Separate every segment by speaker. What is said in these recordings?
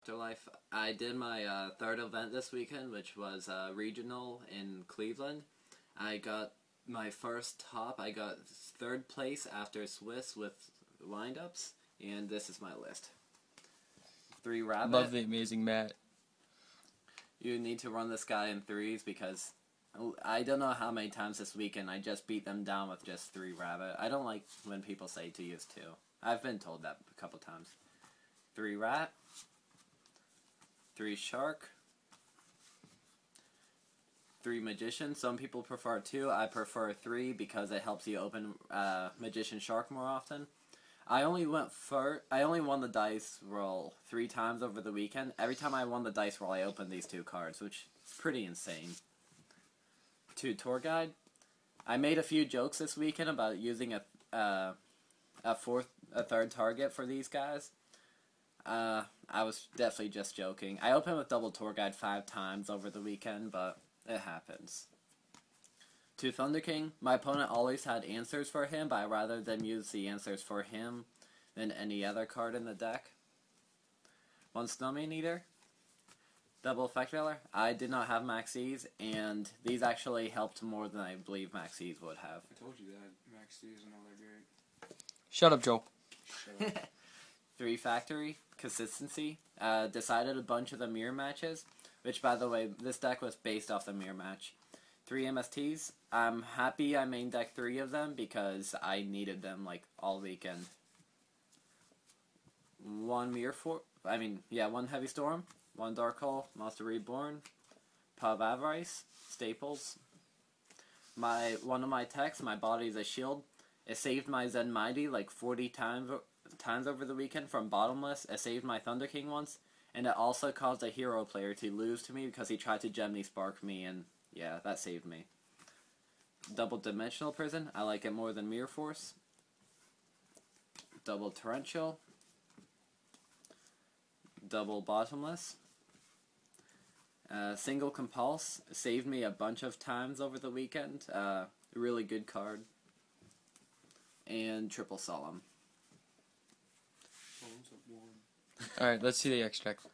Speaker 1: Afterlife. I did my third event this weekend, which was regional in Cleveland. I got my first top. I got third place after Swiss with windups, and this is my list. 3 rabbit.
Speaker 2: Love the amazing Matt.
Speaker 1: You need to run this guy in threes because I don't know how many times this weekend I just beat them down with just 3 rabbit. I don't like when people say to use 2. I've been told that a couple times. 3 rat. 3 shark, 3 magician. Some people prefer 2. I prefer 3 because it helps you open magician shark more often. I only won the dice roll 3 times over the weekend. Every time I won the dice roll, I opened these 2 cards, which is pretty insane. 2 tour guide. I made a few jokes this weekend about using a third target for these guys. I was definitely just joking. I opened with double tour guide 5 times over the weekend, but it happens. 2 Thunder King. My opponent always had answers for him, but I rather them use the answers for him than any other card in the deck. 1 Snowman Eater. Double Effect Veiler. I did not have Maxes, and these actually helped more than I believe Maxes would have.
Speaker 3: I told you that Maxes and all they're great.
Speaker 2: Shut up, Joel.
Speaker 3: Shut up.
Speaker 1: 3 Factory. Consistency. Decided a bunch of the mirror matches, which, by the way, this deck was based off the mirror match. 3 MSTs. I'm happy I main deck 3 of them because I needed them like all weekend. 1 1 Heavy Storm, 1 Dark Hole, Monster Reborn, Pub Avarice, Staples. One of my techs, my body's a shield. It saved my Zen Mighty like 40 times over the weekend from bottomless. It saved my Thunder King once, and it also caused a hero player to lose to me because he tried to Gemini Spark me, and yeah, that saved me. Double Dimensional Prison. I like it more than Mirror Force. Double Torrential. Double Bottomless. Single Compulse. Saved me a bunch of times over the weekend. Really good card. And Triple Solemn.
Speaker 2: Alright, let's see the extract.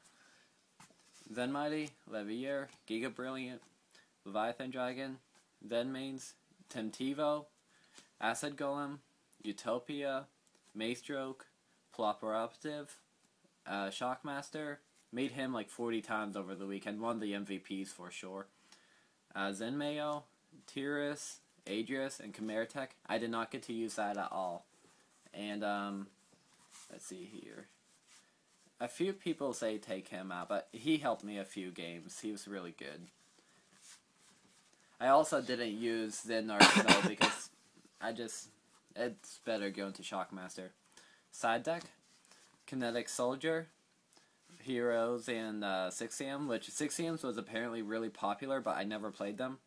Speaker 1: Zen Mighty, Levier, Giga Brilliant, Leviathan Dragon, Zen Mains, Temtivo, Acid Golem, Utopia, Maestroke, Plopperoptive, Shockmaster. Made him like 40 times over the weekend. Won the MVPs for sure. Zen Mayo, Tyrus, Adrius, and Chimeratech. I did not get to use that at all. And, let's see here. A few people say take him out, but he helped me a few games. He was really good. I also didn't use Zen Narc though because it's better going to Shockmaster. Side deck, Kinetic Soldier, Heroes, and 6am, which 6ams was apparently really popular, but I never played them.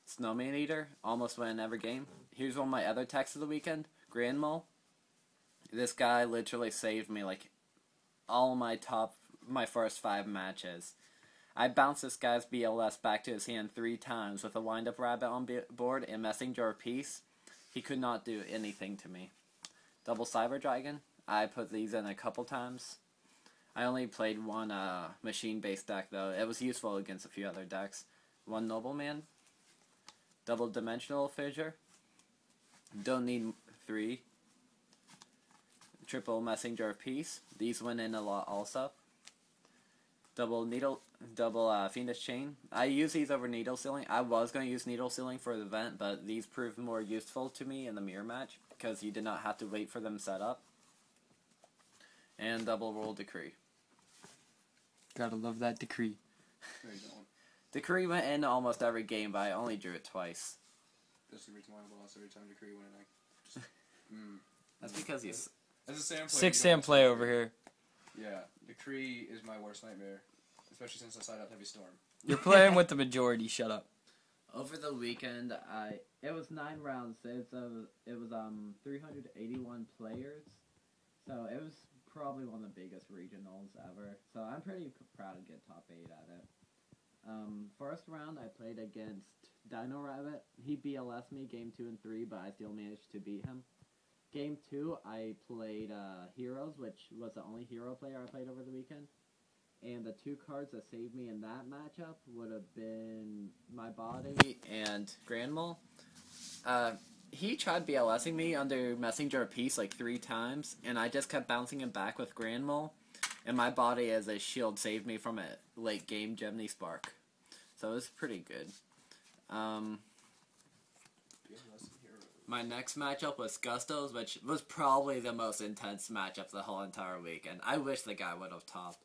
Speaker 1: Snowman Eater, almost win every game. Here's one of my other techs of the weekend, Grand Mole. This guy literally saved me like all my first 5 matches. I bounced this guy's BLS back to his hand 3 times with a wind-up rabbit on board and Messenger of Peace. He could not do anything to me. Double Cyber Dragon. I put these in a couple times. I only played 1 machine-based deck though. It was useful against a few other decks. 1 Nobleman. Double Dimensional Fissure. Don't need 3. Triple Messenger of Peace. These went in a lot also. Double Fiendish Chain. I use these over Needle Sealing. I was going to use Needle Sealing for the event, but these proved more useful to me in the mirror match because you did not have to wait for them set up. And Double Roll Decree.
Speaker 2: Gotta love that decree.
Speaker 3: No, you don't.
Speaker 1: Decree went in almost every game, but I only drew it twice.
Speaker 3: That's the reason why I lost every time Decree went in.
Speaker 1: That's because you...
Speaker 3: As a Sam player,
Speaker 2: 6 Sam play over here.
Speaker 3: Yeah, Decree is my worst nightmare, especially since I side out Heavy Storm.
Speaker 2: You're playing with the majority, shut up.
Speaker 1: Over the weekend, it was 9 rounds. It was 381 players, so it was probably one of the biggest regionals ever. So I'm pretty proud to get top 8 at it. First round, I played against Dino Rabbit. He BLS'd me game 2 and 3, but I still managed to beat him. Game 2, I played Heroes, which was the only hero player I played over the weekend. And the two cards that saved me in that matchup would have been my body and Grandmal. He tried BLSing me under Messenger Peace like 3 times, and I just kept bouncing him back with Grandmal, and my body as a shield saved me from a late game Gemini Spark. So it was pretty good. My next matchup was Gustos, which was probably the most intense matchup the whole entire weekend. I wish the guy would have topped.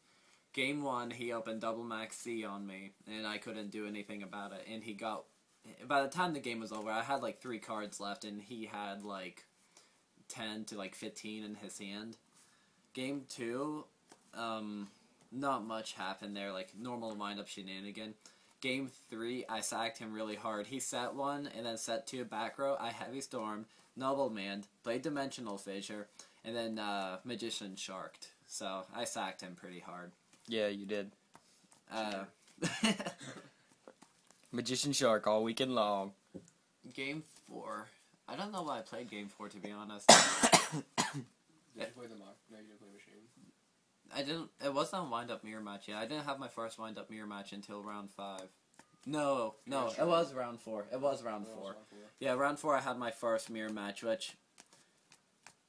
Speaker 1: Game 1, he opened double max C on me, and I couldn't do anything about it, and he got... By the time the game was over, I had like 3 cards left, and he had like 10 to like 15 in his hand. Game 2, not much happened there, like normal wind-up shenanigan. Game 3, I sacked him really hard. He set 1, and then set 2 back row. I Heavy Stormed, Noble Manned, played Dimensional Fissure, and then Magician Sharked. So I sacked him pretty hard.
Speaker 2: Yeah, you did. Magician Shark all weekend long.
Speaker 1: Game 4. I don't know why I played Game 4, to be honest.
Speaker 3: Did you play the mock? No, you didn't play Machine.
Speaker 1: I didn't. It wasn't a wind-up mirror match yet. I didn't have my first wind-up mirror match until round 5. No, it was round 4. It was round 4. Yeah, round 4 I had my first mirror match, which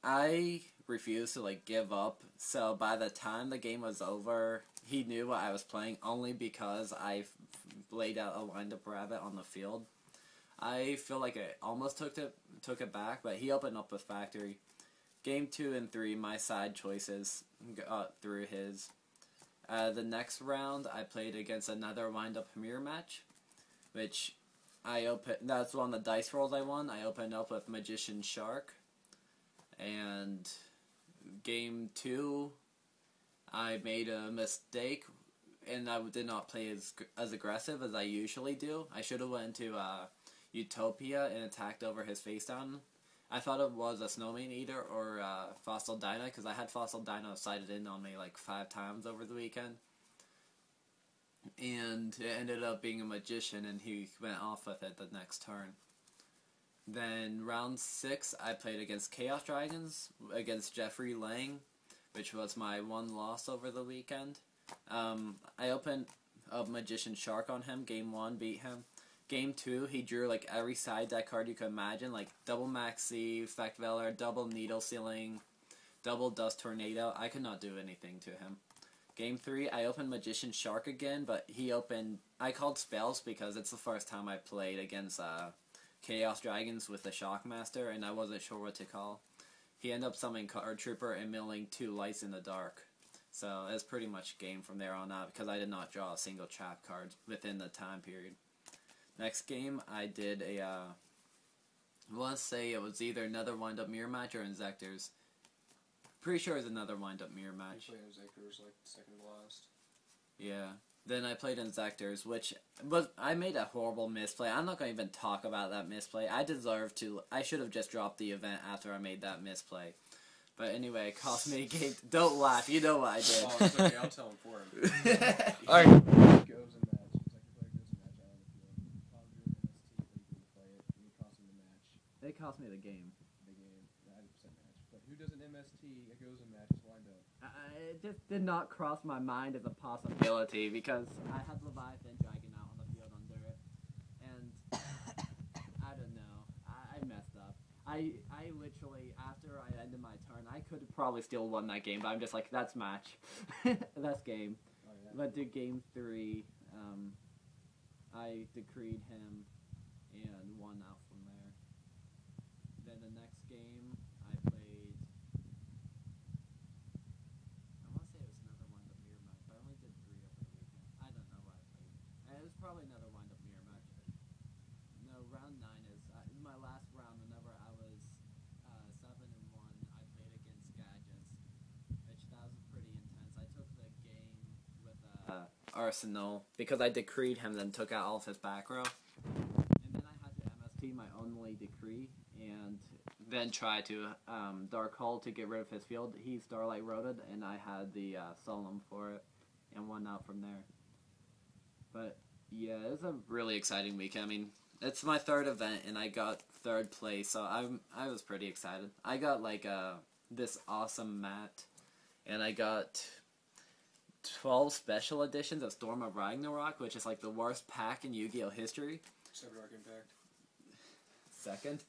Speaker 1: I refused to like give up. So by the time the game was over, he knew what I was playing only because I laid out a wind-up rabbit on the field. I feel like I almost took it back, but he opened up with Factory. Game 2 and 3, my side choices got through his. The next round, I played against another wind-up mirror match, which I opened. That's one of the dice rolls I won. I opened up with Magician Shark, and Game 2, I made a mistake, and I did not play as aggressive as I usually do. I should have went into Utopia and attacked over his face down. I thought it was a Snowman Eater or Fossil Dino, because I had Fossil Dino sighted in on me like 5 times over the weekend. And it ended up being a Magician, and he went off with it the next turn. Then round 6, I played against Chaos Dragons, against Jeffery Lang, which was my one loss over the weekend. I opened a Magician Shark on him. Game 1, beat him. Game 2, he drew like every side deck card you could imagine, like double Maxi, Effect Velar, double Needle Ceiling, double Dust Tornado. I could not do anything to him. Game 3, I opened Magician Shark again, but he opened... I called spells because it's the first time I played against Chaos Dragons with the Shockmaster, and I wasn't sure what to call. He ended up summoning Card Trooper and milling 2 Lights in the Dark. So it was pretty much game from there on out, because I did not draw a single trap card within the time period. Next game, I did I want to say it was either another wind-up mirror match or Inzektors. Pretty sure it was another wind-up mirror match.
Speaker 3: You played Inzektors like second to last.
Speaker 1: Yeah. Then I played Inzektors, which was... I made a horrible misplay. I'm not going to even talk about that misplay. I should have just dropped the event after I made that misplay. But anyway, it cost me a game... Don't laugh, you know what I did.
Speaker 3: Oh, it's okay, I'll tell him for him.
Speaker 2: Alright.
Speaker 3: Goes in match.
Speaker 1: It cost me the game.
Speaker 3: The game, 90% match. But who does an MST? It goes in match. It's lined up.
Speaker 1: It just did not cross my mind as a possibility, because I had Leviathan Dragon out on the field under it, and I don't know. I messed up. I literally, after I ended my turn, I could have probably still won that game, but I'm just like, that's match. That's game.
Speaker 3: Oh, yeah.
Speaker 1: But to game 3, I decreed him and won out from there. Then the next game, I played... I want to say it was another wind-up mirror match, but I only did 3 over the weekend. I don't know what I played. It was probably another wind-up mirror match. No, round 9 is... my last round, whenever I was 7-1, I played against Gadgets, which that was pretty intense. I took the game with Arsenal, because I decreed him, then took out all of his back row. And then I had to MST my only decree, and then try to Dark Hole to get rid of his field. He Starlight Roaded, and I had the Solemn for it, and won out from there. But yeah, it was a really exciting weekend. I mean, it's my 3rd event, and I got 3rd place, so I was pretty excited. I got like this awesome mat, and I got 12 special editions of Storm of Ragnarok, which is like the worst pack in Yu-Gi-Oh! History.
Speaker 3: Except for Dark Impact.
Speaker 1: Second.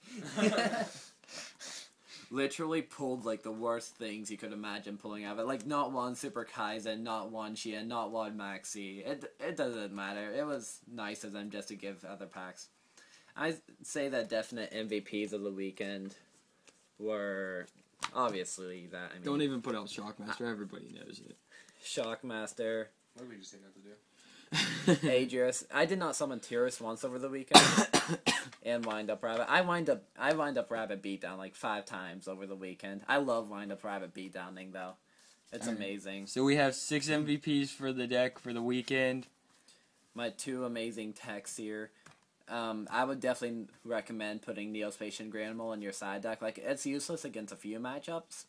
Speaker 1: Literally pulled like the worst things you could imagine pulling out of it. Like not one Super Kaizen, not one Shien, not one Maxi. It doesn't matter. It was nice of them just to give other packs. I say that definite MVPs of the weekend were obviously that. I mean,
Speaker 2: Don't even put out Shockmaster. Everybody knows it.
Speaker 1: Shockmaster,
Speaker 3: What did we just say not to do?
Speaker 1: Adrius. I did not summon Tyrus once over the weekend, and Wind Up Rabbit. I wind up Rabbit beatdown like 5 times over the weekend. I love Wind Up Rabbit beatdowning though. It's amazing.
Speaker 2: So we have 6 MVPs for the deck for the weekend.
Speaker 1: My 2 amazing techs here. I would definitely recommend putting Neospatian Granimal in your side deck. Like, it's useless against a few matchups.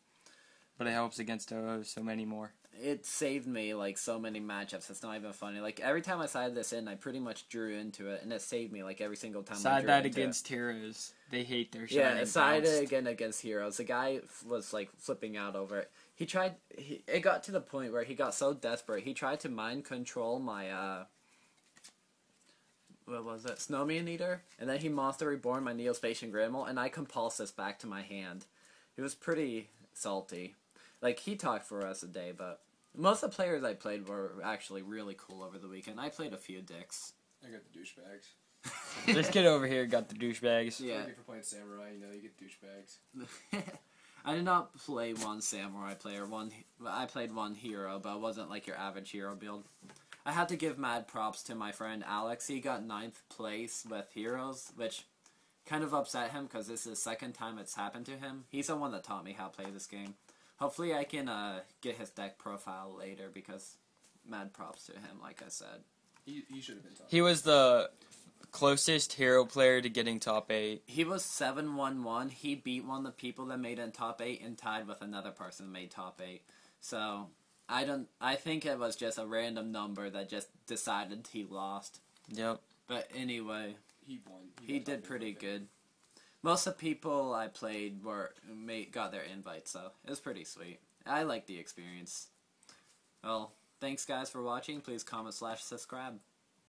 Speaker 2: But it helps against so many more.
Speaker 1: It saved me, like, so many matchups. It's not even funny. Like, every time I sided this in, I pretty much drew into it, and it saved me, like, every single time I
Speaker 2: Side
Speaker 1: drew
Speaker 2: that
Speaker 1: into
Speaker 2: against
Speaker 1: it.
Speaker 2: heroes. They hate their shine.
Speaker 1: Yeah,
Speaker 2: and
Speaker 1: sided
Speaker 2: bounced.
Speaker 1: again against heroes. The guy was, like, flipping out over it. It got to the point where he got so desperate, he tried to mind control my, what was it? Snowman Eater, and then he Monster Reborn my Neospatian Granimal, and I compulsed this back to my hand. He was pretty salty. Like, he talked for us a day, but most of the players I played were actually really cool over the weekend. I played a few dicks.
Speaker 3: I got the douchebags.
Speaker 2: This kid over here got the douchebags.
Speaker 1: Yeah.
Speaker 3: If you're playing Samurai, you get douchebags.
Speaker 1: I did not play one Samurai player. I played one hero, but it wasn't like your average hero build. I had to give mad props to my friend Alex. He got 9th place with heroes, which kind of upset him because this is the second time it's happened to him. He's the one that taught me how to play this game. Hopefully I can get his deck profile later because mad props to him, like I said.
Speaker 3: He should have been top.
Speaker 2: He was the closest hero player to getting top 8.
Speaker 1: He was 7-1-1. He beat one of the people that made it in top 8 and tied with another person that made top 8. So I think it was just a random number that just decided he lost.
Speaker 2: Yep.
Speaker 1: But anyway,
Speaker 3: He won.
Speaker 1: he did pretty good. Most of the people I played got their invites, so it was pretty sweet. I liked the experience. Well, thanks guys for watching. Please comment/subscribe.